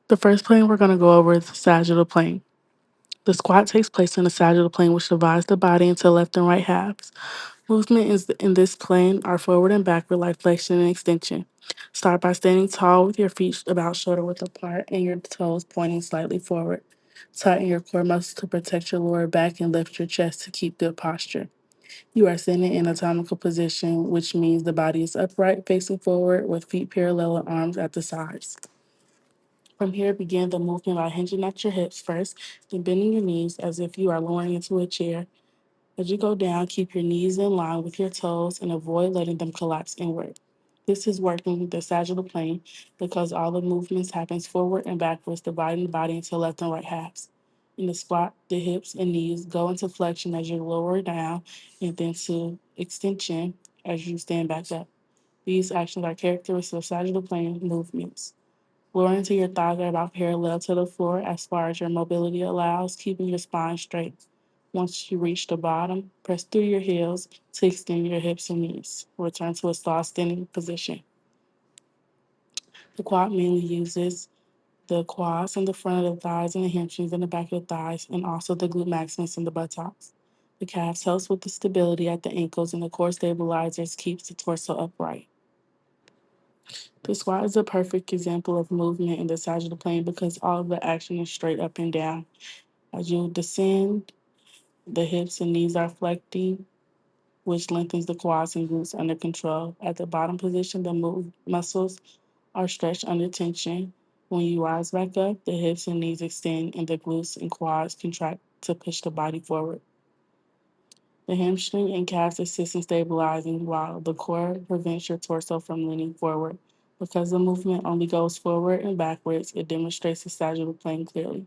The first plane we're going to go over is the sagittal plane. The squat takes place in the sagittal plane, which divides the body into left and right halves. Movement is in this plane are forward and backward like flexion and extension. Start by standing tall with your feet about shoulder width apart and your toes pointing slightly forward. Tighten your core muscles to protect your lower back and lift your chest to keep good posture. You are sitting in anatomical position, which means the body is upright, facing forward, with feet parallel and arms at the sides. From here, begin the movement by hinging at your hips first, then bending your knees as if you are lowering into a chair. As you go down, keep your knees in line with your toes and avoid letting them collapse inward. This is working the sagittal plane because all the movements happens forward and backwards, dividing the body into left and right halves. In the squat, the hips and knees go into flexion as you lower down and then to extension as you stand back up. These actions are characteristic of sagittal plane movements. Lowering to your thighs are about parallel to the floor as far as your mobility allows, keeping your spine straight. Once you reach the bottom, press through your heels to extend your hips and knees. Return to a soft standing position. The quad mainly uses the quads in the front of the thighs and the hamstrings in the back of the thighs, and also the glute maximus and the buttocks. The calves helps with the stability at the ankles, and the core stabilizers keeps the torso upright. The squat is a perfect example of movement in the sagittal plane because all of the action is straight up and down. As you descend, the hips and knees are flexing, which lengthens the quads and glutes under control. At the bottom position, the muscles are stretched under tension. When you rise back up, the hips and knees extend and the glutes and quads contract to push the body forward. The hamstring and calves assist in stabilizing, while the core prevents your torso from leaning forward. Because the movement only goes forward and backwards, it demonstrates the sagittal plane clearly.